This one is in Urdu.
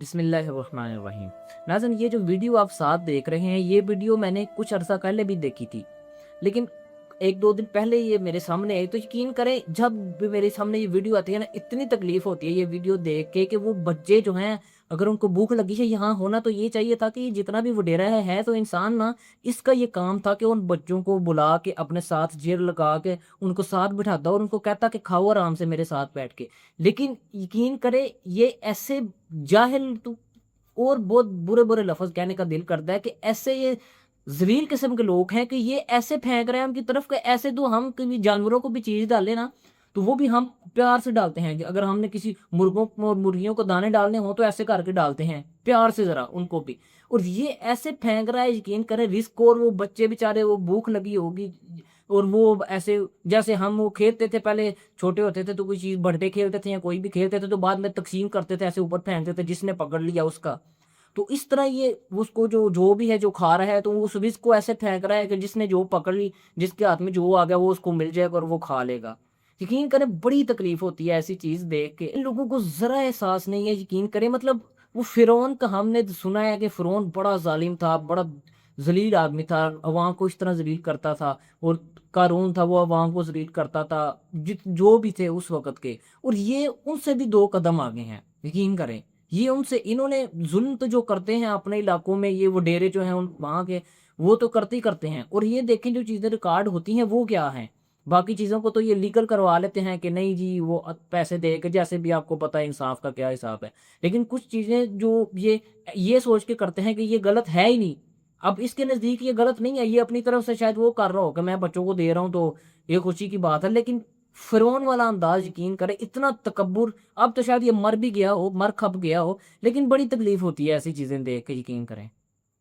بسم اللہ الرحمن الرحیم۔ ناظرین، یہ جو ویڈیو آپ ساتھ دیکھ رہے ہیں، یہ ویڈیو میں نے کچھ عرصہ پہلے بھی دیکھی تھی، لیکن ایک دو دن پہلے یہ میرے سامنے آئی تو یقین کریں جب بھی میرے سامنے یہ ویڈیو آتی ہے نا، اتنی تکلیف ہوتی ہے یہ ویڈیو دیکھ کے کہ وہ بچے جو ہیں اگر ان کو بھوک لگی ہے، یہاں ہونا تو یہ چاہیے تھا کہ جتنا بھی وڈیرا ہے تو انسان نا، اس کا یہ کام تھا کہ ان بچوں کو بلا کے اپنے ساتھ جیل لگا کے ان کو ساتھ بٹھاتا اور ان کو کہتا کہ کھاؤ آرام سے میرے ساتھ بیٹھ کے۔ لیکن یقین کرے یہ ایسے جاہل تو اور بہت برے برے لفظ کہنے کا دل کرتا ہے کہ ایسے یہ ذلیل قسم کے لوگ ہیں کہ یہ ایسے پھینک رہے ہیں ان کی طرف کہ ایسے تو ہم کبھی جانوروں کو بھی چیز ڈالیں نا تو وہ بھی ہم پیار سے ڈالتے ہیں، اگر ہم نے کسی مرغوں اور مرغیوں کو دانے ڈالنے ہوں تو ایسے کر کے ڈالتے ہیں پیار سے ذرا ان کو بھی، اور یہ ایسے پھینک رہا ہے یقین کریں رزق، اور وہ بچے بیچارے وہ بھوک لگی ہوگی اور وہ ایسے جیسے ہم وہ کھیلتے تھے پہلے چھوٹے ہوتے تھے تو کوئی چیز بڑھتے کھیلتے تھے یا کوئی بھی کھیلتے تھے تو بعد میں تقسیم کرتے تھے ایسے اوپر پھینکتے تھے جس نے پکڑ لیا اس کا، تو اس طرح یہ اس کو جو بھی ہے جو کھا رہا ہے تو اس رزق کو ایسے پھینک رہا ہے کہ جس نے جو پکڑ لی، جس کے ہاتھ میں جو آ گیا وہ اس کو مل جائے گا اور وہ کھا لے گا۔ یقین کریں بڑی تکلیف ہوتی ہے ایسی چیز دیکھ کے، ان لوگوں کو ذرا احساس نہیں ہے۔ یقین کریں مطلب وہ فرعون کا ہم نے سنا ہے کہ فرعون بڑا ظالم تھا، بڑا ذلیل آدمی تھا، عوام کو اس طرح ذلیل کرتا تھا، اور قارون تھا وہ عوام کو ذلیل کرتا تھا، جو بھی تھے اس وقت کے، اور یہ ان سے بھی دو قدم آگے ہیں۔ یقین کریں یہ ان سے انہوں نے ظلم تو جو کرتے ہیں اپنے علاقوں میں، یہ وہ ڈیرے جو ہیں وہاں کے وہ تو کرتے ہی کرتے ہیں، اور یہ دیکھیں جو چیزیں ریکارڈ ہوتی ہیں وہ کیا ہیں، باقی چیزوں کو تو یہ لیگل کروا لیتے ہیں کہ نہیں جی وہ پیسے دے کے، جیسے بھی آپ کو پتہ ہے انصاف کا کیا حساب ہے، لیکن کچھ چیزیں جو یہ سوچ کے کرتے ہیں کہ یہ غلط ہے ہی نہیں، اب اس کے نزدیک یہ غلط نہیں ہے، یہ اپنی طرف سے شاید وہ کر رہا ہو کہ میں بچوں کو دے رہا ہوں تو یہ خوشی کی بات ہے، لیکن فرعون والا انداز یقین کرے اتنا تکبر، اب تو شاید یہ مر بھی گیا ہو، مر کھپ گیا ہو، لیکن بڑی تکلیف ہوتی ہے ایسی چیزیں دیکھ کے، یقین کریں۔